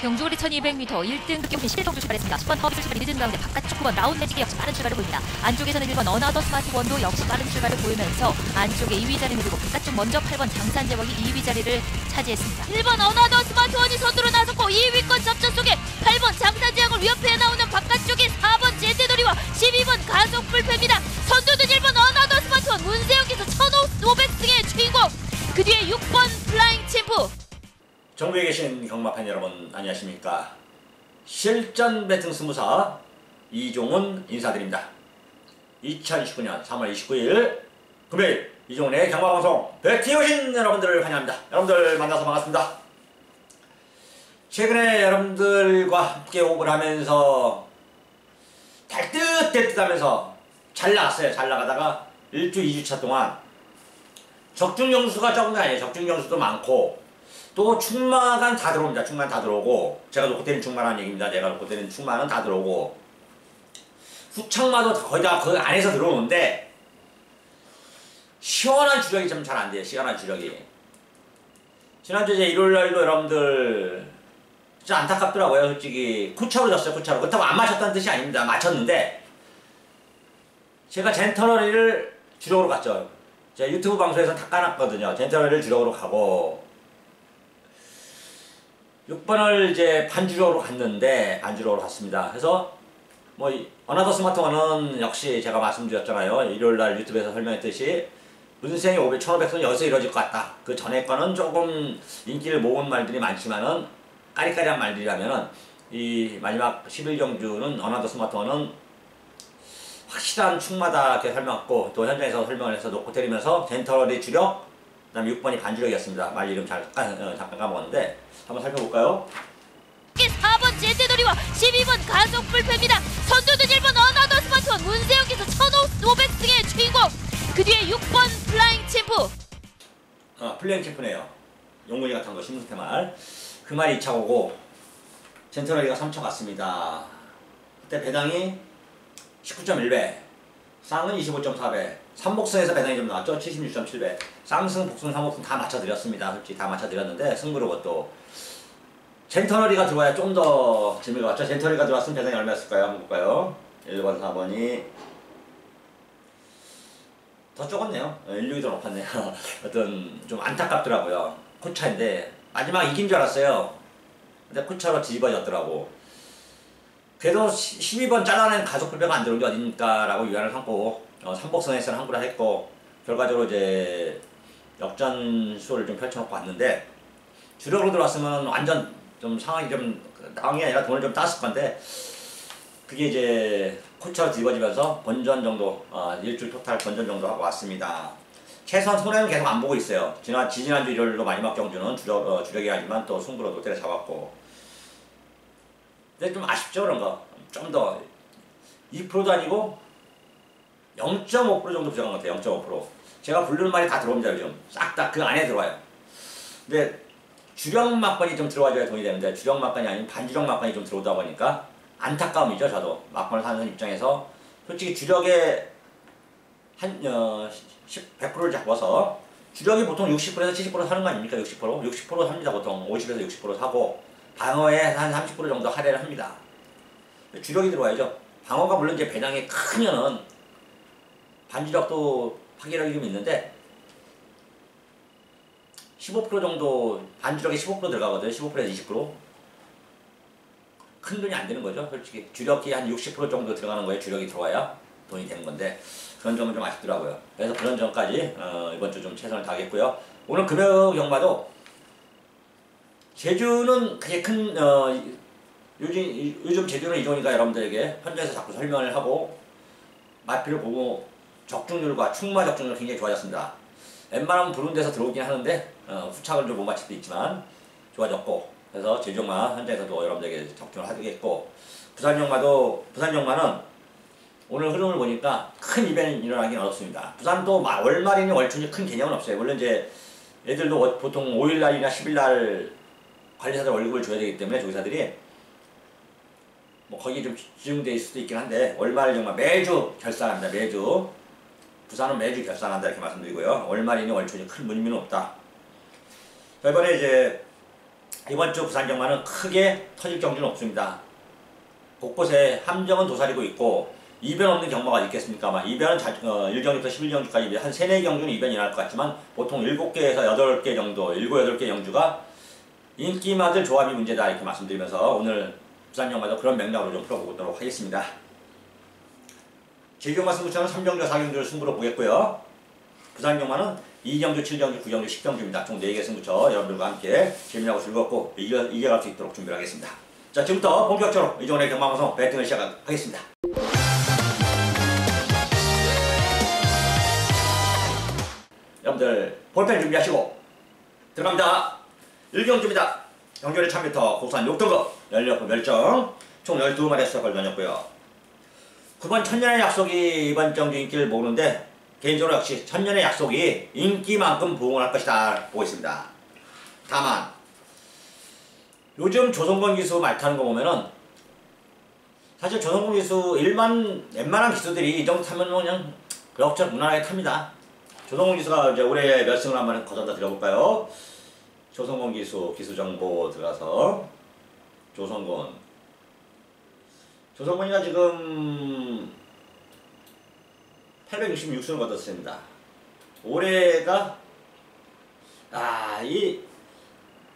경주거리 1200m 1등 급경신 실동주 출발했습니다. 10번 허비를 출발이 늦은 가운데 바깥쪽 9번 라운 매직이 역시 빠른 출발을 보입니다. 안쪽에서는 1번 어나더 스마트원도 역시 빠른 출발을 보이면서 안쪽에 2위 자리 누리고 바깥쪽 먼저 8번 장산제왕이 2위 자리를 차지했습니다. 1번 어나더 스마트원이 선두로 나섰고 2위권 접전 속에 8번 장산제왕을 위협해 나오는 바깥쪽에 4번 제트놀이와 12번 가속불패입니다. 선두는 1번 어나더 스마트원 문세영께서 1500승의 주인공, 그 뒤에 6번 플라잉 챔프. 전국에 계신 경마팬 여러분 안녕하십니까. 실전 배팅 스무사 이종훈 인사드립니다. 2019년 3월 29일 금요일 이종훈의 경마방송 배팅 오신 여러분들을 환영합니다. 여러분들 만나서 반갑습니다. 최근에 여러분들과 함께 호흡을 하면서 될 듯 하면서 잘 나갔어요. 잘 나가다가 1주 2주차 동안 적중경수가 적은 게 아니에요. 적중경수도 많고 또 충마간 다 들어옵니다. 충만 다 들어오고, 제가 놓고 때린 충마라는 얘기입니다. 내가 놓고 때린 충마는 다 들어오고, 후창마도 거의 다 그 안에서 들어오는데 시원한 주력이 좀 잘 안 돼요. 시원한 주력이. 지난주 이제 일요일날도 여러분들 진짜 안타깝더라고요. 솔직히 쿠차로 졌어요. 쿠차로. 그렇다고 안 맞췄다는 뜻이 아닙니다. 맞췄는데 제가 젠터너리를 주력으로 갔죠. 제가 유튜브 방송에서 다 까놨거든요. 젠터너리를 주력으로 가고 6번을 이제 반주력으로 갔는데, 반주력으로 갔습니다. 그래서 뭐 어나더 스마트원은 역시 제가 말씀드렸잖아요. 일요일날 유튜브에서 설명했듯이 문생이 1500선 여기서 이루어질 것 같다. 그 전에 거는 조금 인기를 모은 말들이 많지만은 까리까리한 말들이라면은 이 마지막 11경주는 어나더 스마트원은 확실한 충마다 이렇게 설명했고, 또 현장에서 설명을 해서 놓고 때리면서 젠터널이 주력, 그 다음에 6번이 반주력이었습니다. 말 이름 잠깐 까먹었는데 한번 살펴볼까요? 4번 제트놀이와 12번 가속불패입니다. 선두는 1번 어나더 스마트원 문세영께서 1500승의 주인공, 그 뒤에 6번 플라잉 챔프. 플레잉 챔프네요. 용문이가 탄 거 심승태 말. 그 말이 2차 오고 젠터널이가 3차 갔습니다. 그때 배당이 19.1배, 쌍은 25.4배, 삼복승에서 배당이 좀 나왔죠. 76.7배. 쌍승, 복승, 삼복승 다 맞춰드렸습니다. 솔직히 다 맞춰드렸는데 승부로 그것도 젠터널이가 들어와야 좀 더 재미가 왔죠. 젠터널이가 들어왔으면 배당이 얼마였을까요? 한번 볼까요? 1번, 4번이 더 적었네요. 1, 6이 더 높았네요. 어떤 좀 안타깝더라고요. 코차인데 마지막 이긴 줄 알았어요. 근데 코차로 뒤집어졌더라고. 그래도 12번 잘라낸 가속불패가 안 들어온 게 어딥니까? 라고 위안을 삼고 삼복선에서는 한구라 했고, 결과적으로 이제 역전쇼를 좀 펼쳐놓고 왔는데, 주력으로 들어왔으면 완전 좀 상황이 좀 당황이 아니라 돈을 좀 땄을 건데, 그게 이제 코치로 뒤집어지면서 본전 정도, 일주일 토탈 본전 정도 하고 왔습니다. 최소한 손해는 계속 안 보고 있어요. 지난주 일요일로 마지막 경주는 주력이 아니지만 또 승부로도 때려잡았고. 근데 좀 아쉽죠, 그런 거. 좀 더 2%도 아니고 0.5% 정도 부족한 것 같아요. 0.5%. 제가 부르는 말이 다 들어옵니다, 요즘. 싹 다 그 안에 들어와요. 근데 주력 막건이 좀 들어와줘야 돈이 되는데, 주력 막건이 아닌 반주력 막건이 좀 들어오다 보니까 안타까움이죠, 저도. 막건을 사는 입장에서. 솔직히 주력에 한 100%를 잡아서, 주력이 보통 60%에서 70% 사는 거 아닙니까? 60%? 60% 삽니다, 보통. 50에서 60% 사고, 방어에 한 30% 정도 할애를 합니다. 주력이 들어와야죠. 방어가 물론 이제 배당이 크면은 반주력도 파괴력이 좀 있는데, 15% 정도, 반주력이 15% 들어가거든요. 15%에서 20%. 큰 돈이 안 되는 거죠. 솔직히 주력이 한 60% 정도 들어가는 거예요. 주력이 들어와야 돈이 되는 건데, 그런 점은 좀 아쉽더라고요. 그래서 그런 점까지 이번 주 좀 최선을 다하겠고요. 오늘 금요 경마도 제주는 그게 큰 요즘 제주는 이종이가 여러분들에게 현장에서 자꾸 설명을 하고 마피를 보고 적중률과 충마 적중률 굉장히 좋아졌습니다. 웬만하면 부른 데서 들어오긴 하는데 후착을 좀 못 맞힐 때 있지만 좋아졌고, 그래서 제주용마 현장에서도 여러분들에게 적중을 하겠고, 부산 용마는 오늘 흐름을 보니까 큰 이벤트 일어나긴 어렵습니다. 부산도 월말이니 월초니 큰 개념은 없어요. 물론 이제 애들도 보통 5일날이나 10일날 관리사들 월급을 줘야 되기 때문에 조기사들이 뭐 거기에 좀 집중돼 있을 수도 있긴 한데, 월말 정말 매주 결산합니다. 매주 부산은 매주 결산한다 이렇게 말씀드리고요. 월말이니 월초니 큰 의미는 없다. 이번에 이제 이번 주 부산 경마는 크게 터질 경주는 없습니다. 곳곳에 함정은 도사리고 있고 이변 없는 경마가 있겠습니까? 아마 이변은 1경주부터 11경주까지 한 3, 4경주는 이변이 일어날 것 같지만 보통 7개에서 8개 정도, 7, 8개 경주가 인기마들 조합이 문제다 이렇게 말씀드리면서 오늘 부산 경마도 그런 맥락으로 좀 풀어보도록 하겠습니다. 제경마 승부처는 3경주, 4경주를 승부로 보겠고요. 부산 경마는 2경주, 7경주, 9경주, 10경주입니다. 총 4개 승부처 여러분들과 함께 재미나고 즐겁고 이겨갈 수 있도록 준비를 하겠습니다. 자, 지금부터 본격적으로 이종훈의 경마방송 배팅을 시작하겠습니다. 여러분들 볼펜 준비하시고 들어갑니다. 1경주입니다. 경주를 1000m 국산 6등급 연력부 멸정 총 12마리의 수석을 다녔고요. 9번 천년의 약속이 이번 경주 인기를 모으는데 개인적으로 역시 천년의 약속이 인기만큼 부응을 할 것이다 보고 있습니다. 다만 요즘 조성권 기수 말 타는 거 보면은 사실 조성권 기수 웬만한 기수들이 이 정도 타면 그냥 그럭저럭 무난하게 탑니다. 조성권 기수가 이제 올해 몇 승을 한번 거둬다 드려볼까요? 조성권 기수 정보 들어가서 조성권이가 지금 866승을 거뒀습니다. 올해가 이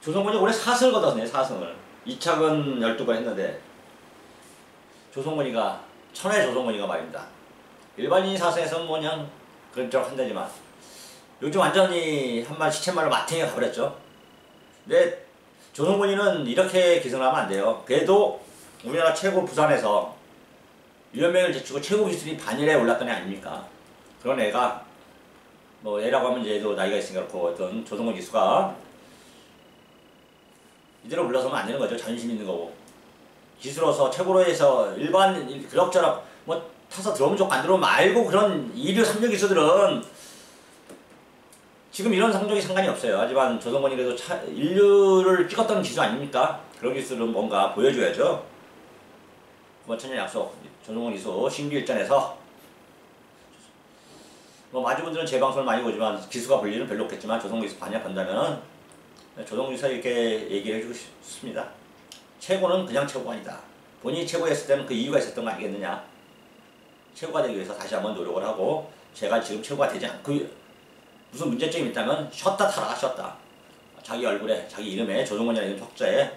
조성권이 올해 4승을 거뒀네요. 4승을 2착은 12번 했는데 조성권이가 천의 조성권이가 말입니다. 일반인 4승에서는 뭐 그냥 그런저런 한다지만 요즘 완전히 한말 시쳇말로 마탱이가 가버렸죠. 근데 조성권이는 이렇게 기승을 하면 안 돼요. 그래도 우리나라 최고 부산에서 유연명을 제치고 최고 기술이 반열에 올랐던 애 아닙니까? 그런 애가 뭐 애라고 하면 얘도 나이가 있으니까 그렇고 어떤 조성권 기수가 이대로 물러서면 안 되는 거죠. 자존심 있는 거고 기수로서 최고로 해서 일반 그럭저럭 뭐 타서 들어오면 좋고 안 들어오면 말고 그런 2류 3류 기수들은 지금 이런 성적이 상관이 없어요. 하지만 조성권이 그래도 인류를 찍었던 기수 아닙니까? 그런 기수는 뭔가 보여줘야죠. 9번 천년 약속 조성권 기수 신규일전에서 뭐 마주분들은 제 방송을 많이 보지만 기수가 볼 일은 별로 없겠지만 조성권 기수 반야 본다면은 조성권 기수가 이렇게 얘기를 해주고 싶습니다. 최고는 그냥 최고가 아니다. 본인이 최고였을 때는 그 이유가 있었던 거 아니겠느냐. 최고가 되기 위해서 다시 한번 노력을 하고 제가 지금 최고가 되지 않고 무슨 문제점이 있다면 쉬었다 타라 쉬었다. 자기 얼굴에 자기 이름에 조성권이라는 이름 석자에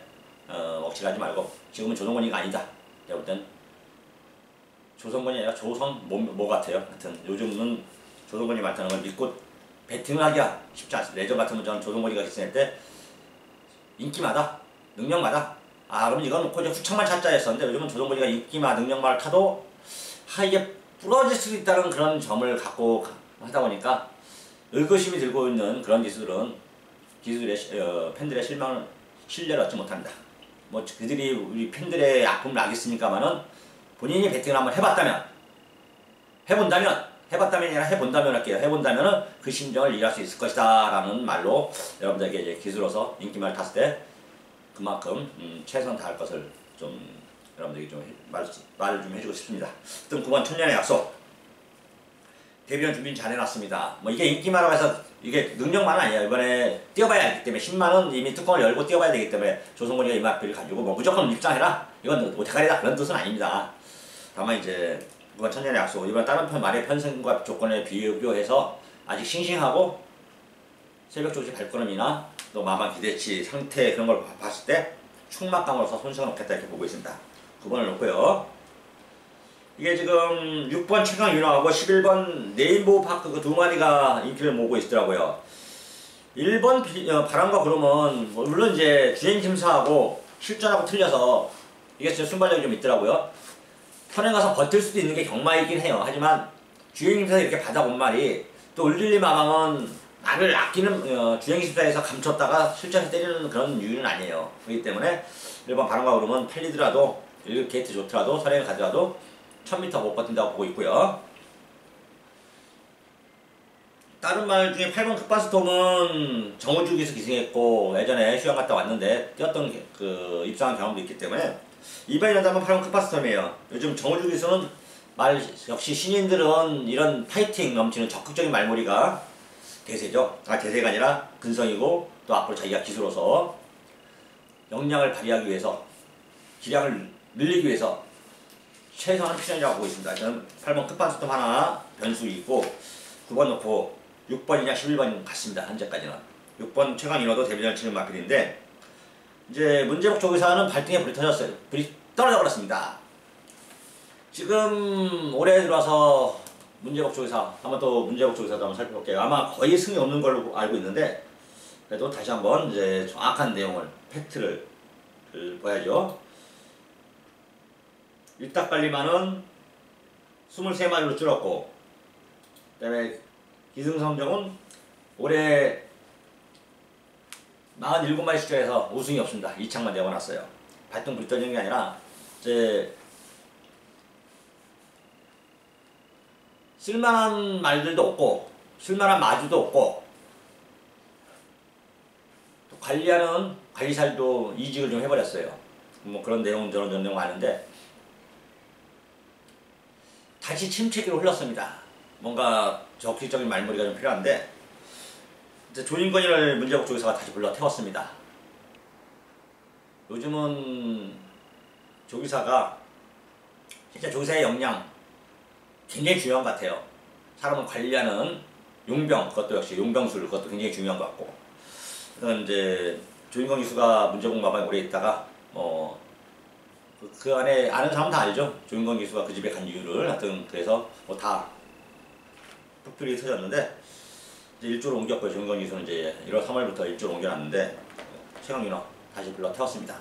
억지하지 말고 지금은 조성권이가 아니다. 내가 볼 땐 조성권이 아니라 조성 뭐 같아요. 하여튼 요즘은 조성권이 많다는 걸 믿고 배팅을 하기가 쉽지 않습니다. 예전 같으면 저는 조성권이가 기승할 때 인기마다 능력마다 그럼 이건 놓고 이제 후청만 찾자 했었는데 요즘은 조성권이가 인기마 능력마를 타도 이게 부러질 수 있다는 그런 점을 갖고 하다 보니까 의구심이 들고 있는 그런 기술은 팬들의 신뢰를 얻지 못합니다. 뭐 그들이 우리 팬들의 아픔을 알겠으니까만은 본인이 배팅을 한번 해봤다면 아니라 해본다면 할게요. 해본다면은 그 심정을 이해할 수 있을 것이다 라는 말로 여러분들에게 이제 기수로서 인기말을 탔을 때 그만큼 최선 다할 것을 좀 여러분들에게 좀 말을 좀 해주고 싶습니다. 하여튼 9번 천년의 약속 데뷔전 준비는 잘 해놨습니다. 뭐 이게 인기마라고 해서 이게 능력만은 아니에요. 이번에 뛰어봐야 하기 때문에 10만원 이미 뚜껑을 열고 뛰어봐야 되기 때문에 조성권이가 이마필을 가지고 뭐 무조건 입장해라 이건 오태가리다 그런 뜻은 아닙니다. 다만 이제 9번 천년의 약속 이번 다른 편 말의 편승과 조건에 비교해서 아직 싱싱하고 새벽 조시 발걸음이나 또 마마 기대치 상태 그런 걸 봤을 때 충막감으로서 손실은 없겠다 이렇게 보고 있습니다. 9번을 놓고요. 이게 지금 6번 최강 윤화하고 11번 네인보우 파크 그 두 마리가 인기를 모으고 있더라고요. 1번 바람과 구름은 물론 이제 주행 심사하고 실전하고 틀려서 이게 진짜 순발력이 좀 있더라고요. 선행 가서 버틸 수도 있는 게 경마이긴 해요. 하지만 주행 심사에서 이렇게 받아본 말이 또 울릴리 마망은 말을 아끼는 주행 심사에서 감췄다가 실전에서 때리는 그런 유인은 아니에요. 그렇기 때문에 1번 바람과 구름은 팔리더라도 게이트 좋더라도 선행을 가더라도 1000m 못 버틴다고 보고 있고요. 다른 말 중에 8번 급바스톰은 정우주기에서 기승했고 예전에 휴양 갔다 왔는데 뛰었던 그 입상한 경험도 있기 때문에 이번에 연다면 8번 급바스톰이에요. 요즘 정우주기에서는 역시 신인들은 이런 파이팅 넘치는 적극적인 말머리가 대세죠. 대세가 아니라 근성이고 또 앞으로 자기가 기수로서 역량을 발휘하기 위해서 기량을 늘리기 위해서 최선을 필요하다고 보고 있습니다. 저는 8번 끝판스톱 하나 변수가 있고 9번 놓고 6번이냐 11번 같습니다. 현재까지는 6번 최강인호도 데뷔전을 치는 마필인데 이제 문제복 조기사는 발등에 불이 터졌어요. 불이 떨어져 버렸습니다. 지금 올해 들어와서 문제복 조기사 한번 또 문제복 조기사도 한번 살펴볼게요. 아마 거의 승이 없는 걸로 알고 있는데 그래도 다시 한번 이제 정확한 내용을 팩트를 봐야죠. 일딱갈리만은 23마리로 줄었고 그 다음에 기승성정은 올해 47마리 숫자에서 우승이 없습니다. 2창만 내어놨어요. 발등 불 떠지는 게 아니라 이제 쓸만한 말들도 없고 쓸만한 마주도 없고 또 관리하는 관리살도 이직을 좀 해버렸어요. 뭐 그런 내용은 저런 내용 아는데 다시 침체기로 흘렀습니다. 뭔가 적극적인 말머리가 좀 필요한데 이제 조인권이를 문제복 조기사가 다시 불러 태웠습니다. 요즘은 조기사가 진짜 조기사의 역량 굉장히 중요한 것 같아요. 사람을 관리하는 용병, 그것도 역시 용병술, 그것도 굉장히 중요한 것 같고. 그래서 이제 조인권 기수가 문제복 마방에 오래 있다가 그 안에 아는 사람은 다 알죠. 조인권 기수가 그 집에 간 이유를 하여튼 그래서 뭐 다 풋풀이 터졌는데 이제 일조로 옮겼고요. 조인권 기수는 이제 1월 3월부터 일조로 옮겨놨는데 최강인호 다시 불러 태웠습니다.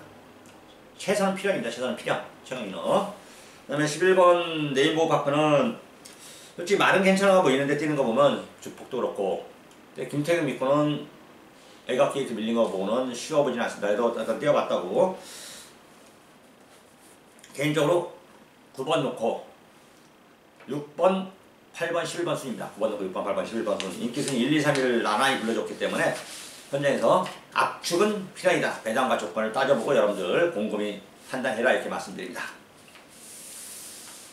최선은 필연입니다. 최선은 필연. 최강인호. 그 다음에 11번 네임보우 파크는 솔직히 말은 괜찮아 보이는데 뛰는 거 보면 주폭도 그렇고 김태균 믿고는 애각 게이트 밀린 거 보고는 쉬워 보진 않습니다. 그래도 일단 뛰어봤다고. 개인적으로 9번 놓고 6번, 8번, 11번 순입니다. 9번 놓고 6번, 8번, 11번 순. 인기순위 1, 2, 3위를 나란히 불러줬기 때문에 현장에서 압축은 필연이다. 배당과 조건을 따져보고 여러분들 곰곰이 판단해라 이렇게 말씀드립니다.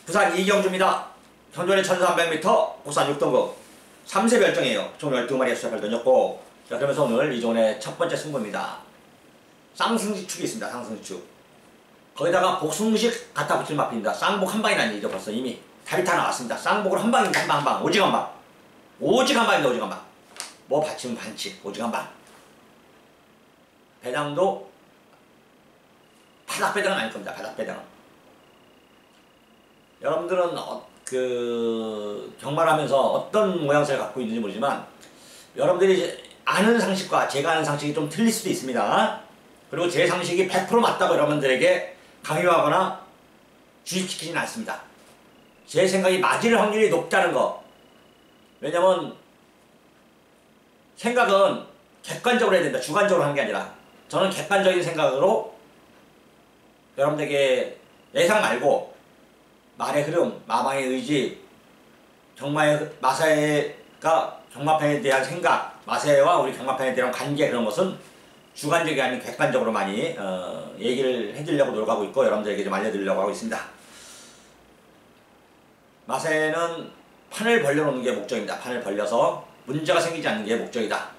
부산 이경주입니다. 현존의 1300m 고산 6등급 3세 별정이에요. 총 12마리의 수작을 던졌고 자 그러면서 오늘 이종훈의 첫 번째 승부입니다. 쌍승지축이 있습니다. 쌍승지축. 거기다가 복숭식 갖다 붙일 마필입니다. 쌍복 한 방이라는 얘기죠. 벌써 이미 답이 다 나왔습니다. 쌍복을 한 방입니다. 한 방. 오직 한 방. 오직 한 방입니다. 오직 한 방. 뭐 받치면 반칙. 오직 한 방. 배당도 바닥 배당은 아닐 겁니다. 바닥 배당은. 여러분들은 경말하면서 어떤 모양새를 갖고 있는지 모르지만 여러분들이 아는 상식과 제가 아는 상식이 좀 틀릴 수도 있습니다. 그리고 제 상식이 100% 맞다고 여러분들에게 강요하거나 주입시키지는 않습니다. 제 생각이 맞을 확률이 높다는 거. 왜냐면 생각은 객관적으로 해야 된다. 주관적으로 하는 게 아니라 저는 객관적인 생각으로 여러분들에게 예상 말고 말의 흐름, 마방의 의지, 마사회가 경마팬에 대한 생각, 마사회와 우리 경마팬에 대한 관계 그런 것은 주관적이 아닌 객관적으로 많이 얘기를 해드리려고 노력하고 있고 여러분들에게 좀 알려드리려고 하고 있습니다. 마사회는 판을 벌려놓는 게 목적입니다. 판을 벌려서 문제가 생기지 않는 게 목적이다.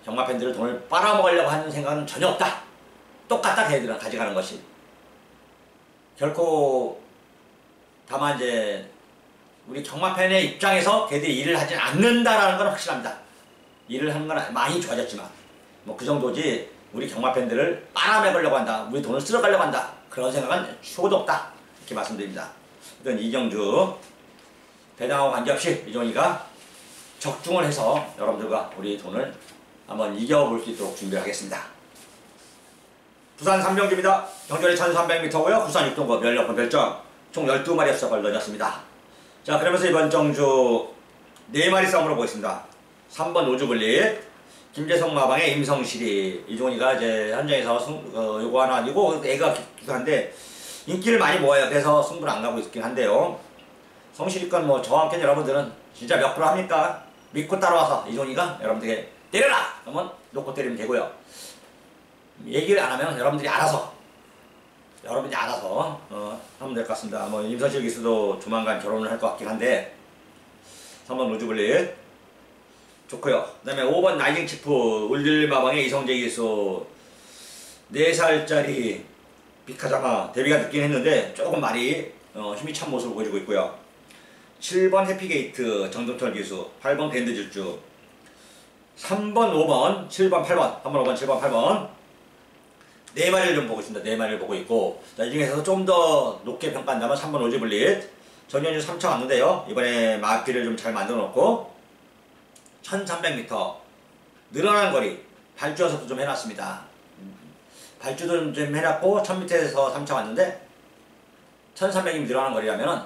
경마팬들을 돈을 빨아먹으려고 하는 생각은 전혀 없다. 똑같다 걔들은 가져가는 것이. 결코 다만 이제 우리 경마팬의 입장에서 걔들이 일을 하진 않는다라는 건 확실합니다. 일을 하는 건 많이 좋아졌지만 뭐 그 정도지 우리 경마팬들을 빨아먹으려고 한다. 우리 돈을 쓸어가려고 한다. 그런 생각은 초도 없다. 이렇게 말씀드립니다. 이건 이경주 배당하고 관계없이 이종이가 적중을 해서 여러분들과 우리 돈을 한번 이겨볼 수 있도록 준비를 하겠습니다. 부산 삼병주입니다. 경전이 1300m고요. 부산 6등급 16번 별정 총 12마리의 수작을 넣었습니다. 자 그러면서 이번 정주 4마리 싸움으로 보겠습니다. 3번 오주블릿 김재성 마방의 임성실이 이종훈이가 이제 현장에서 요거 하나 아니고 애가 기도 한데 인기를 많이 모아요. 그래서 승부를 안 가고 있긴 한데요. 성실이 건 뭐 저와 함께 여러분들은 진짜 몇 프로 합니까? 믿고 따라와서 이종훈이가 여러분들에게 때려라! 그러면 놓고 때리면 되고요. 얘기를 안 하면 여러분들이 알아서 여러분이 알아서 하면 될 것 같습니다. 뭐 임선실 기수도 조만간 결혼을 할 것 같긴 한데 3번 로즈블릿 좋고요. 그 다음에 5번 라이징 치프 울릴마방의 이성재 기수 4살짜리 비카자마 데뷔가 늦긴 했는데 조금 말이 힘이 찬 모습을 보여주고 있고요. 7번 해피게이트 정동철 기수 8번 밴드질주 3번 5번 7번 8번 3번 5번 7번 8번 네 마리를 좀 보고 있습니다. 네 마리를 보고 있고, 자, 이 중에서 좀 더 높게 평가한다면 3번 로즈블릿 전년주 3차 왔는데요. 이번에 마피를 좀 잘 만들어 놓고 1300m 늘어난 거리 발주 연습도 좀 해놨습니다. 발주도 좀 해놨고 1000m에서 3차 왔는데 1300이 늘어난 거리라면은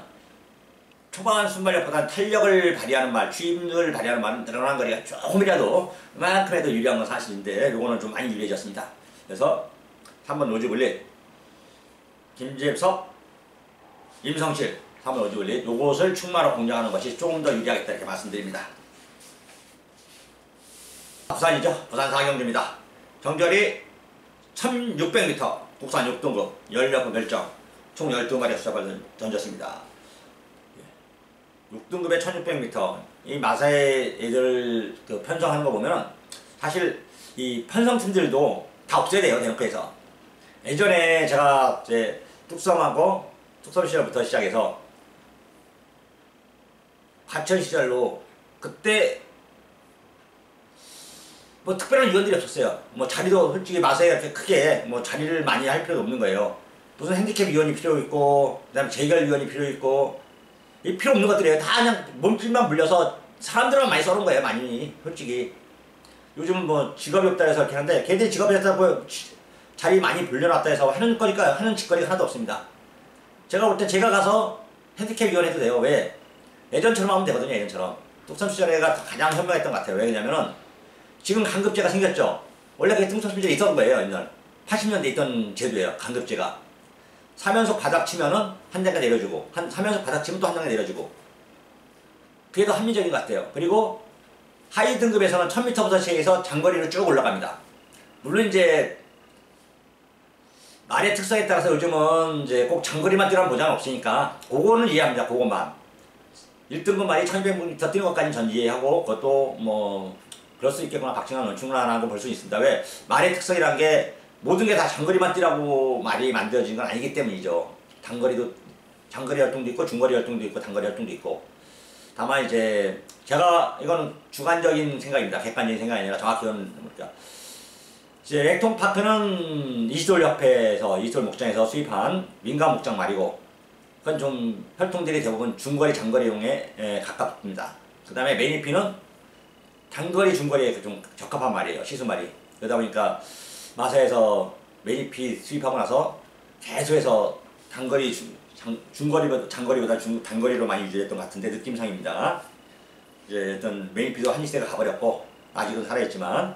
초반 순발력보다는 탄력을 발휘하는 말, 추임을 발휘하는 말은 늘어난 거리가 조금이라도 그만큼에도 유리한 건 사실인데 요거는 좀 많이 유리해졌습니다. 그래서 3번 로즈블릿 김재석 임성실 3번 로즈블릿 요것을 충마로 공략하는 것이 조금 더 유리하겠다 이렇게 말씀드립니다. 부산이죠. 부산 4경주입니다. 경절이 1600m 국산 6등급 16번 결정 총 12마리 수사발을 던졌습니다. 6등급에 1600m 이 마사의 애들 그 편성하는 거 보면은 사실 이 편성팀들도 다 없어야 돼요. 대놓고에서 예전에 제가 이제 뚝섬하고 뚝섬 시절부터 시작해서 과천 시절로 그때 뭐 특별한 위원들이 없었어요. 뭐 자리도 솔직히 마사에 이렇게 크게 뭐 자리를 많이 할 필요가 없는 거예요. 무슨 핸디캡 위원이 필요 있고 그다음에 재결 위원이 필요 있고 이 필요 없는 것들이에요. 다 그냥 몸집만 물려서 사람들만 많이 써놓은 거예요. 많이 솔직히 요즘은 뭐 직업이 없다 해서 이렇게 하는데 걔들이 직업이 없다고 자리 많이 불려놨다 해서 하는 거니까 하는 짓거리가 하나도 없습니다. 제가 볼 때 제가 가서 핸디캡 위원 해도 돼요. 왜? 예전처럼 하면 되거든요. 예전처럼 뚝섬 시절에가 가장 현명했던 것 같아요. 왜 그러냐면은 지금 간급제가 생겼죠. 원래 그게 뚝섬 시절에 있던 거예요. 옛날 80년대 있던 제도예요. 간급제가 3연속 바닥 치면은 한 대가 내려주고 3연속 바닥 치면 또 한 대가 내려주고 그게 더 합리적인 것 같아요. 그리고 하위 등급에서는 1000m부터 시작해서 장거리로 쭉 올라갑니다. 물론 이제 말의 특성에 따라서 요즘은 이제 꼭 장거리만 뛰라는 보장은 없으니까 그거는 이해합니다. 그것만 1등급 말이 1200m 뛰는 것까지는 전 이해하고 그것도 뭐 그럴 수 있겠구나 박진환 충분하다는 걸 볼 수 있습니다. 왜? 말의 특성이란 게 모든 게 다 장거리만 뛰라고 말이 만들어진 건 아니기 때문이죠. 단거리도 장거리 활동도 있고 중거리 활동도 있고 단거리 활동도 있고 다만 이제 제가 이건 주관적인 생각입니다. 객관적인 생각이 아니라 정확히는 뭡니까? 이제 액통파크는 이시돌협회에서 이시돌 목장에서 수입한 민간 목장 말이고 그건 좀 혈통들이 대부분 중거리 장거리용에 가깝습니다. 그 다음에 매니피는 단거리 중거리에 좀 적합한 말이에요. 시수말이. 그러다 보니까 마사에서 매니피 수입하고 나서 계속해서 단거리 중거리보다 장거리보다 단거리로 많이 유지했던 것 같은데 느낌상입니다. 이제 어떤 매니피도 한 시대가 가버렸고 아직은 살아있지만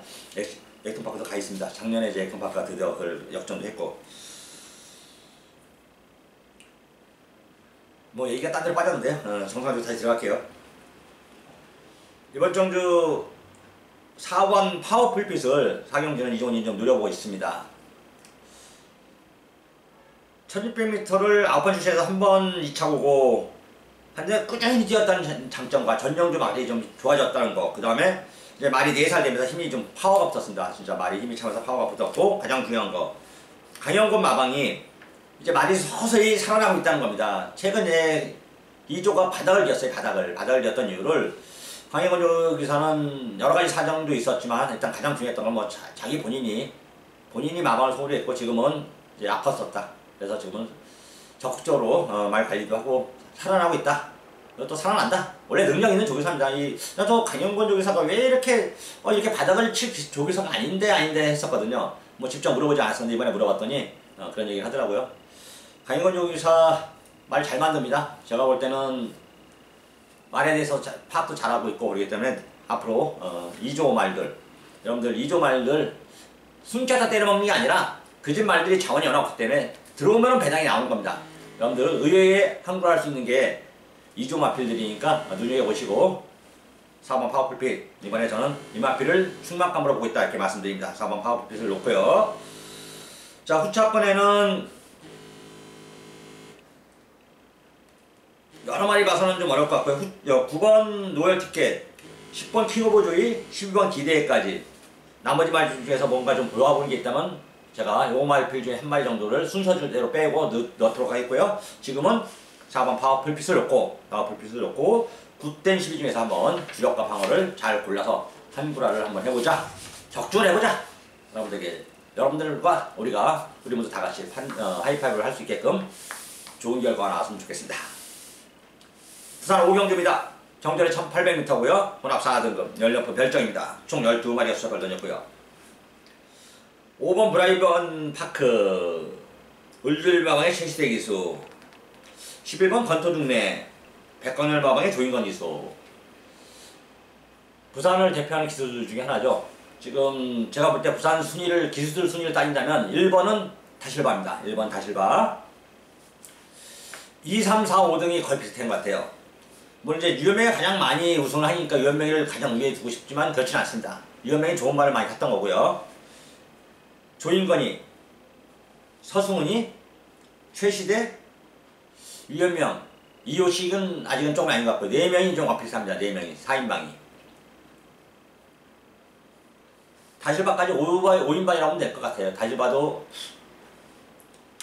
액통파크도 가 있습니다. 작년에 이제 액통파크가 드디어 그걸 역전도 했고 뭐 얘기가 딴 데로 빠졌는데요. 정상적으로 다시 들어갈게요. 이번 정주 4번 파워풀빛을 사경주는 이종훈이 좀 노려보고 있습니다. 1600m를 9번 주시에서 한 번 2차 오고 한데 꾸준히 뛰었다는 장점과 전정주 말이 좀 좋아졌다는 거. 그 다음에 이제 말이 4살 되면서 힘이 좀 파워가 붙었습니다. 진짜 말이 힘이 차면서 파워가 붙었고 가장 중요한 거 강영권 마방이 이제 말이 서서히 살아나고 있다는 겁니다. 최근에 2조가 바닥을 지었어요. 바닥을 지었던 이유를 강영권 기사는 여러 가지 사정도 있었지만 일단 가장 중요했던 건 뭐 자기 본인이 마방을 소홀히 했고 지금은 이제 아팠었다. 그래서 지금은 적극적으로 말 관리도 하고 살아나고 있다. 또 살아난다. 원래 능력 있는 조교사입니다. 저 강영권 조교사가 왜 이렇게 바닥을 칠 조교사가 아닌데 했었거든요. 뭐 직접 물어보지 않았었는데 이번에 물어봤더니 그런 얘기를 하더라고요. 강영권 조교사 말 잘 만듭니다. 제가 볼 때는 말에 대해서 파악도 잘하고 있고 그렇기 때문에 앞으로 2조 말들 여러분들 2조 말들 숨겨서 때려먹는 게 아니라 그 집 말들이 자원이 워낙 없기 때문에 들어오면 배당이 나오는 겁니다. 여러분들 의외에 함구할 수 있는 게 2조 마필들이니까 눈여겨보시고 4번 파워풀빛 이번에 저는 이 마필을 충막감으로 보고 있다 이렇게 말씀드립니다. 4번 파워풀빛을 놓고요. 자 후차권에는 여러 마리 봐서는 좀 어려울 것 같고요. 9번 노열 티켓, 10번 킹 오브 조이, 12번 기대까지 나머지 마리 중에서 뭔가 좀 보아보는 게 있다면 제가 요 마리필 중에 한 마리 정도를 순서대로 빼고 넣도록 하겠고요. 지금은 4번 파워풀 핏을 넣고 9땡 12 중에서 한번 주력과 방어를 잘 골라서 한 구라를 한번 해보자. 적중을 해보자. 여러분들과 우리 모두 다 같이 하이파이브를 할 수 있게끔 좋은 결과가 나왔으면 좋겠습니다. 부산 오경주입니다. 정절이 1800m고요. 혼합 4등급, 연령표 별정입니다. 총 12마리가 수작을 던졌고요. 5번 브라이번 파크, 울줄마방의 최시대 기수, 11번 건토중내, 백건열마방의 조인건 기수. 부산을 대표하는 기수들 중에 하나죠. 지금 제가 볼 때 부산 순위를, 기수들 순위를 따진다면 1번은 다실바입니다. 1번 다실바. 2, 3, 4, 5등이 거의 비슷한 것 같아요. 물론 이제 유현명이 가장 많이 우승을 하니까 유현명이를 가장 위에 두고 싶지만 그렇진 않습니다. 유현명이 좋은 말을 많이 했던 거고요. 조인건이, 서승훈이, 최시대, 유현명, 이호식은 아직은 조금 아닌 것 같고 4명이 좀 어필합니다. 4명이 4인방이. 다실바까지 5인방이라고 하면 될 것 같아요. 다실바도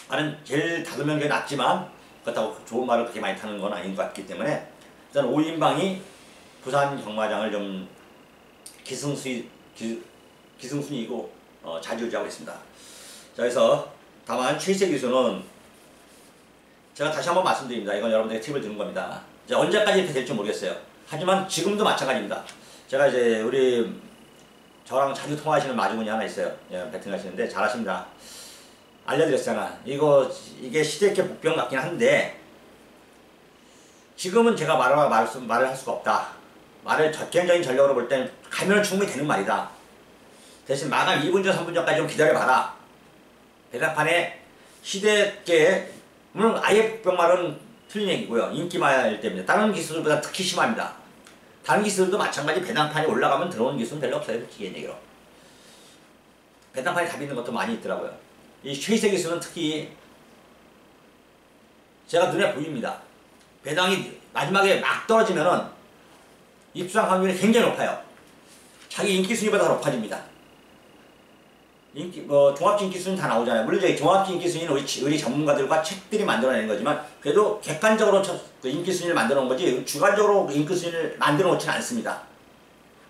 나는 제일 다섯 명이 낫지만 그렇다고 좋은 말을 그렇게 많이 타는 건 아닌 것 같기 때문에 일단 5인방이 부산 경마장을 좀 기승순이고 자지우지하고 있습니다. 자, 그래서 다만 최세 기수는 제가 다시 한번 말씀드립니다. 이건 여러분들에게 팁을 드는 겁니다. 이제 언제까지 이렇게 될지 모르겠어요. 하지만 지금도 마찬가지입니다. 제가 이제 저랑 자주 통화하시는 마주분이 하나 있어요. 예, 배팅 하시는데 잘하십니다. 알려드렸잖아. 이게 시대의 복병 같긴 한데 지금은 제가 말을 할 수가 없다. 객관적인 전력으로 볼 때는 가면 충분히 되는 말이다. 대신 마감 2분 전, 3분 전까지 좀 기다려봐라. 배당판에 시대계, 물론 아예 복병말은 틀린 얘기고요. 인기말 때문에 다른 기수들보다 특히 심합니다. 다른 기수들도 마찬가지. 배당판이 올라가면 들어오는 기수는 별로 없어요. 솔직히 얘기로. 배당판에 답이 있는 것도 많이 있더라고요. 이 최세 기수는 특히 제가 눈에 보입니다. 배당이 마지막에 막 떨어지면은 입수상 확률이 굉장히 높아요. 자기 인기 순위보다 더 높아집니다. 종합 인기 순위 다 나오잖아요. 물론 저희 종합 인기 순위는 우리 전문가들과 책들이 만들어내는 거지만 그래도 객관적으로 인기 순위를 만들어 놓은 거지 주관적으로 인기 순위를 만들어 놓지는 않습니다.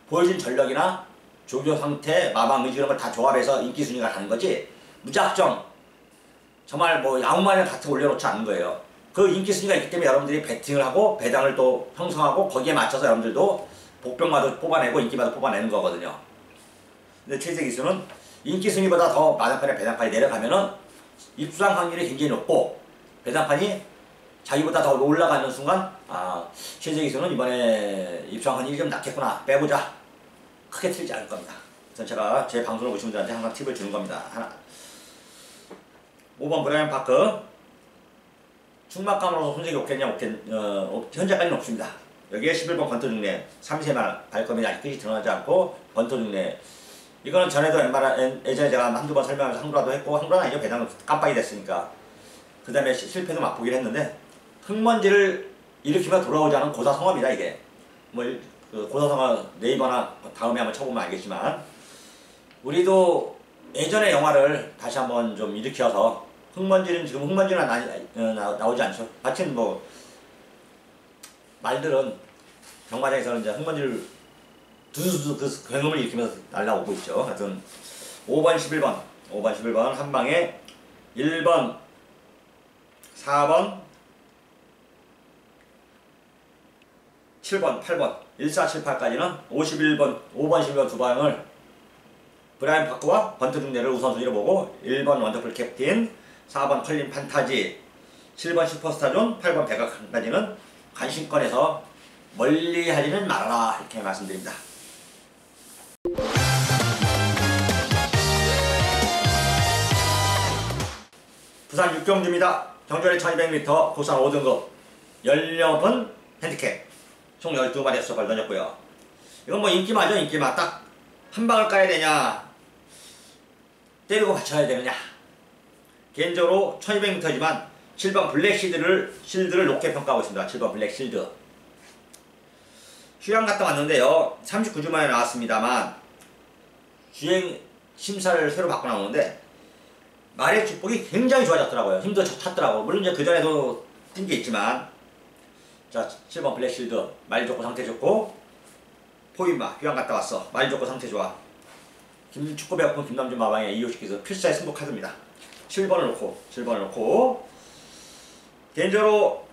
보여준 전력이나 조교 상태, 마방 의지 이런 걸 다 조합해서 인기 순위가 가는 거지 무작정 정말 아무 말이나 같이 올려놓지 않는 거예요. 그 인기 순위가 있기 때문에 여러분들이 배팅을 하고 배당을 또 형성하고 거기에 맞춰서 여러분들도 복병마도 뽑아내고 인기마도 뽑아내는 거거든요. 근데 최세 기수는 인기 순위보다 더 마당판에 배당판이 내려가면은 입수상 확률이 굉장히 높고 배당판이 자기보다 더 올라가는 순간 최세 기수는 이번에 입수상 확률이 좀 낮겠구나. 빼보자. 크게 틀리지 않을 겁니다. 그래서 제가 제 방송을 보시는 분들한테 항상 팁을 주는 겁니다. 5번 브라이언 파크. 충막감으로서 손색이 없겠냐, 현재까지는 없습니다. 여기에 11번 건토중내 3세만 발검이 아직 끝이 드러나지 않고 건토중내 이거는 전에도 예전에 제가 한두 번 설명하면서 한구라도 했고 한구라는 아니죠. 배당은 깜빡이 됐으니까. 그 다음에 실패도 맛보긴 했는데 흙먼지를 일으키며 돌아오지 않은 고사성어입니다. 이게 고사성어 네이버나 다음에 한번 쳐보면 알겠지만 우리도 예전의 영화를 다시 한번 좀 일으켜서 지금 흙먼지는 나오지 않죠. 하여튼 말들은 경마장에서는 이제 흙먼지를 두두두 그 굉음을 일으키면서 날라오고 있죠. 하여튼 5번 11번 한 방에 1번 4번 7번 8번 1, 4, 7, 8까지는 5번 11번 두 방을 브라이언 파크와 번트중내를 우선순위로 보고 1번 원더풀 캡틴, 4번 컬린 판타지, 7번 슈퍼스타존, 8번 백악관까지는 관심권에서 멀리 하지는 말아라 이렇게 말씀드립니다. 부산 육경주입니다. 정절의 1200m 고산 5등급 연령은 핸디캡 총 12마리 수업을 던졌고요. 이건 인기마죠. 인기마. 딱 한 방을 까야 되냐 때리고 받쳐야 되느냐. 개인적으로 1200m지만 7번 블랙 실드를 높게 평가하고 있습니다. 7번 블랙 실드. 휴양 갔다 왔는데요. 39주 만에 나왔습니다만 주행 심사를 새로 받고 나오는데 말의 축복이 굉장히 좋아졌더라고요. 힘도 찼더라고요. 물론 이제 그전에도 뛴 게 있지만 자 7번 블랙 실드 말 좋고 상태 좋고 포인마 휴양 갔다 왔어. 말 좋고 상태 좋아. 축구 배웠고 김남준 마방의 이호식께서 필사의 승부 카드입니다. 7번을 놓고 개인적으로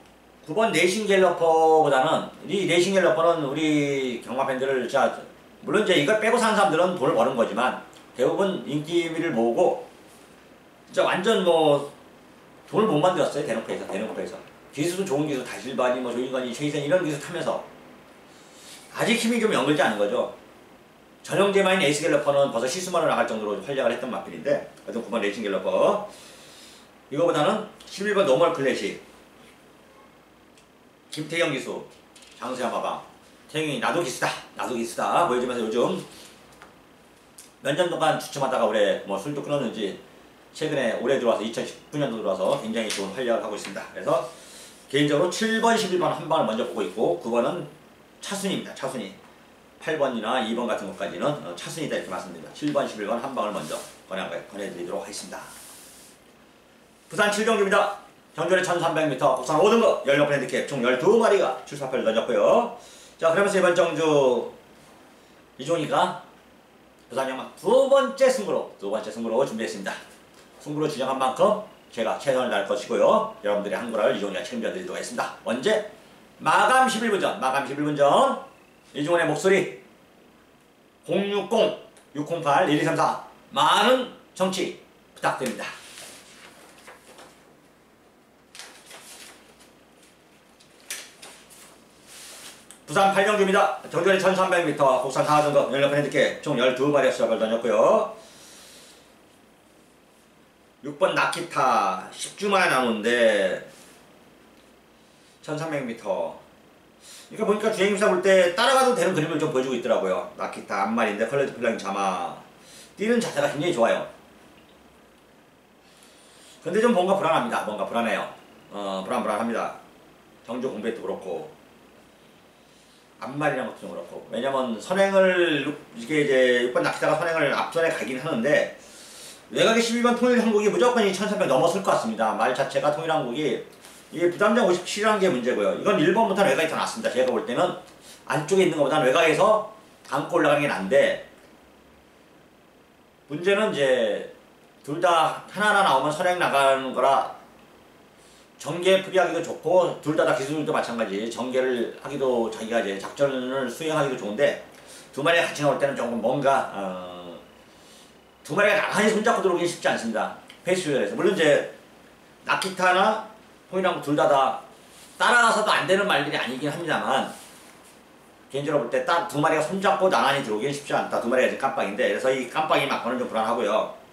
9번 레이싱 갤러퍼보다는 이 레이싱 갤러퍼는 우리 경마 팬들을 자 물론 이제 이걸 빼고 사는 사람들은 돈을 버는 거지만 대부분 인기미를 모으고 진짜 완전 뭐 돈을 못 만들었어요. 대놓고해서 기술은 좋은 기술 다실바니 뭐 조인건이 최희선 이런 기술 타면서 아직 힘이 좀 연결지 않은 거죠. 전형제마인 에이스 갤러퍼는 벌써 실수만으로 나갈 정도로 활약을 했던 마필인데 하여튼 9번 레이싱 갤러퍼 이거보다는 11번 노멀 클래식 김태경 기수 장수야 마방 태경이 나도 기수다 보여주면서 요즘 몇 년 동안 주춤하다가 올해 뭐 술도 끊었는지 최근에 올해 들어와서 2019년도 들어와서 굉장히 좋은 활약을 하고 있습니다. 그래서 개인적으로 7번, 11번 한 방을 먼저 보고 있고 9번은 차순입니다. 차순이 8번이나 2번 같은 것까지는 차순이다 이렇게 말씀드립니다. 7번, 11번 한 방을 먼저 권해드리도록 하겠습니다. 부산 7경주입니다. 정전의 1300m 국산 5등급 연령 브랜드캡 총 12마리가 출사표를 던졌고요. 자 그러면서 이번 정주 이종이가 부산 양막 두 번째 승부로 준비했습니다. 승부로 지정한 만큼 제가 최선을 다할 것이고요. 여러분들의 한구라를 이종이가 책임져 드리도록 하겠습니다. 언제? 마감 11분 전 이종원의 목소리 060-608-1234 많은 정치 부탁드립니다. 부산 8경주입니다. 정전의 1300m 국산 4등급 연령 브랜드캡 총 12마리의 수작을 던졌고요. 6번 나키타 10주 만에 나오는데 1300m 그러니까 보니까 주행심사 볼 때 따라가도 되는 그림을 좀 보여주고 있더라고요. 나키타 앞말인데 컬러드 플라잉 자마 뛰는 자세가 굉장히 좋아요. 근데 좀 뭔가 불안합니다. 불안해요. 불안합니다. 정주 공백도 그렇고 앞말이란 것도 좀 그렇고 왜냐면 선행을 이게 이제 6번 나키타가 선행을 앞전에 가긴 하는데 외곽의 12번 통일한국이 무조건 이 1300 넘었을 것 같습니다. 말 자체가 통일한국이 이게 부담장 57이라는 게 문제고요. 이건 1번부터는 외곽이 더 낫습니다. 제가 볼 때는 안쪽에 있는 것보다는 외곽에서 감고 올라가는 게 나은데 문제는 이제 둘 다 하나하나 나오면 선행 나가는 거라 전개 풀이하기도 좋고 둘 다 기술도 마찬가지 전개를 하기도 자기가 이제 작전을 수행하기도 좋은데 두 마리가 같이 나올 때는 조금 뭔가 두 마리가 나란히 손잡고 들어오기 쉽지 않습니다. 페이스 조절에서 물론 이제 나키타나 통일한국 둘 다 따라가서도 안 되는 말들이 아니긴 합니다만 개인적으로 볼 때 딱 두 마리가 손잡고 나란히 들어오기는 쉽지 않다. 두 마리가 지금 깜빡인데 그래서 이 깜빡이 맞고는 좀 불안하고요.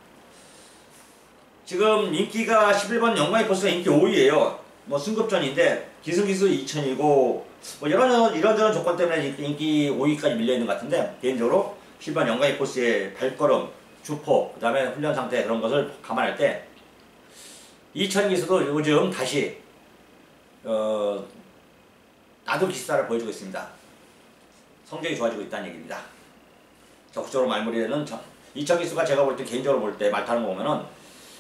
지금 인기가 11번 영광의 포스가 인기 5위에요. 뭐 승급전인데 기승기수 2000이고 뭐 이런저런 조건 때문에 인기 5위까지 밀려있는 것 같은데 개인적으로 11번 영광의 포스의 발걸음, 주포, 그 다음에 훈련 상태 그런 것을 감안할 때 2000 기수도 요즘 다시 나도 기수다를 보여주고 있습니다. 성적이 좋아지고 있다는 얘기입니다. 적극적으로 말무리에는 2000 기수가 제가 볼 때 개인적으로 볼 때 말 타는 거 보면은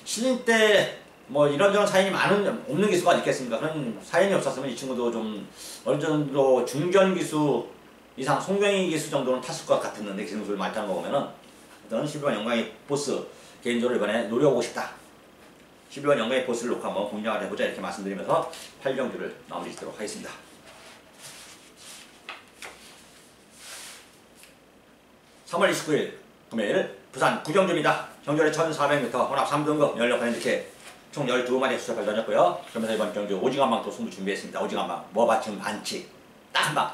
신인 때 뭐 이런저런 사연이 없는 기수가 있겠습니까? 그런 사연이 없었으면 이 친구도 좀 어느 정도 중견 기수 이상 송병희 기수 정도는 탔을 것 같았는데 기승수를 말 타는 거 보면은 어떤 11번 영광의 보스 개인적으로 이번에 노려보고 싶다. 11번 영광의 보스를 놓고 한번 공략을 해보자 이렇게 말씀드리면서 8경주를 마무리 짓도록 하겠습니다. (3월 29일) 금요일 부산 9경주입니다. 정전의 1400m 혼합 3등급 연령 브랜드캡 총 12마리의 수작을 던졌고요. 그러면서 이번 경주 오징어망 또 승부 준비했습니다. 오징어망 뭐받침 반칙 딱 한 방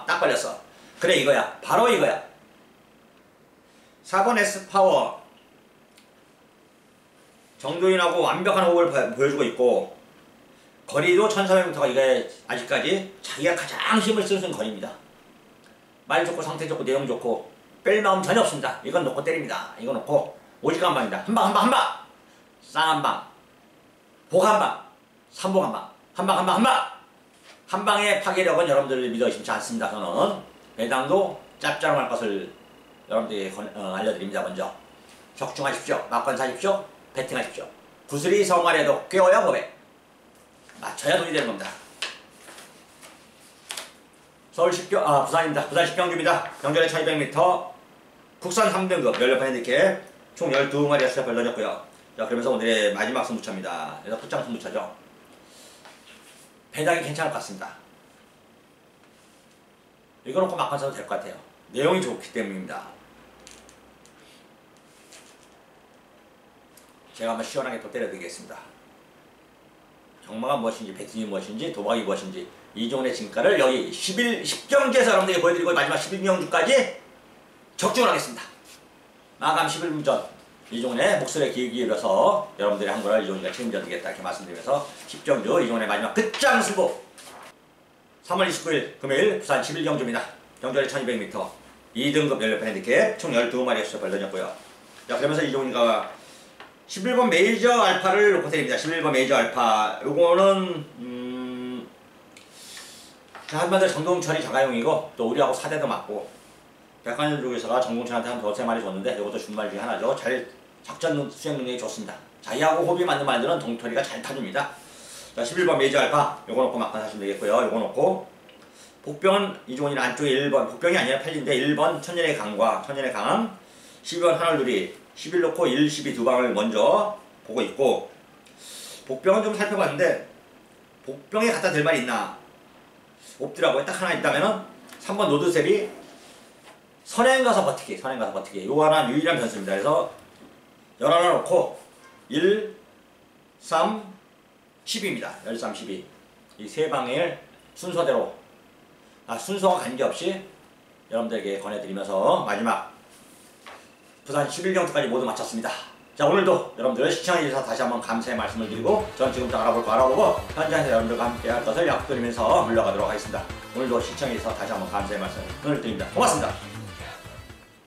딱 걸렸어. 그래 이거야 바로 이거야. 4번 S파워 정도인하고 완벽한 호흡을 보여주고 있고 거리도 1400m가 이게 아직까지 자기가 가장 힘을 쓰는 거리입니다. 말 좋고 상태 좋고 내용 좋고 뺄 마음 전혀 없습니다. 이건 놓고 때립니다. 이거 놓고 오직 한 방입니다. 한 방 쌍 한 방 복 한 방 삼복 한 방의 파괴력은 여러분들을 믿어 의심치 않습니다. 저는 배당도 짭짤할 것을 여러분들에게 알려드립니다. 먼저 적중하십시오. 막건 사십시오. 베팅하십시오. 구슬이 성활에도 꿰어야 고백. 맞춰야 돈이 되는 겁니다. 부산입니다. 부산 10경주입니다. 경전에 1200m 국산 3등급 16판 핸디캡 총 12마리가 수렵을 던졌고요. 자, 그러면서 오늘의 마지막 승부처입니다. 그래서 끝장 승부처죠. 배당이 괜찮을 것 같습니다. 이거 놓고 막판 사도 될 것 같아요. 내용이 좋기 때문입니다. 제가 한번 시원하게 또 때려드리겠습니다. 경마가 무엇인지, 배팅이 무엇인지, 도박이 무엇인지 이종훈의 진가를 여기 10경주에서 여러분들에게 보여드리고 마지막 11경주까지 적중을 하겠습니다. 마감 11분 전 이종훈의 목소리에 귀 기울여서 여러분들의 한 거를 이종훈이가 책임져드리겠다 이렇게 말씀드리면서 10경주 이종훈의 마지막 끝장 승부 3월 29일 금요일 부산 11경주입니다. 경주에 1200m 2등급 16판 핸디캡 총 12마리의 수첩을 던졌고요. 자, 그러면서 이종훈이가 11번 메이저 알파를 놓고 때립니다. 11번 메이저 알파 요거는 한마디로 정동철이 자가용이고 또 우리하고 4대도 맞고 백관현 쪽에서가 정동철한테 한 2-3마리 줬는데 이것도 준말 중에 하나죠. 잘 작전 수행 능력이 좋습니다. 자기하고 호흡이 맞는 말들은 동철이가 잘 타줍니다. 자, 11번 메이저 알파 요거 놓고 막판 하시면 되겠고요. 요거 놓고 복병은 이종훈이는 안쪽에 1번 복병이 아니라 8인데 1번 천년의 강과 천년의 강 12번 하늘누리 11 놓고 1, 12 두 방을 먼저 보고 있고 복병은 좀 살펴봤는데 복병에 갖다 댈 말이 있나 없더라고요. 딱 하나 있다면은 3번 노드셀이 선행 가서 버티기 요 하나 유일한 변수입니다. 그래서 11 놓고 1, 3, 12입니다. 1, 3, 12 이 세 방을 순서대로 순서와 관계없이 여러분들에게 권해드리면서 마지막 부산 11경주까지 모두 마쳤습니다. 자, 오늘도 여러분들 시청해주셔서 다시 한번 감사의 말씀을 드리고 전 지금부터 알아보고 현장에서 여러분들과 함께 할 것을 약속드리면서 물러가도록 하겠습니다. 오늘도 시청해주셔서 다시 한번 감사의 말씀을 드립니다. 고맙습니다.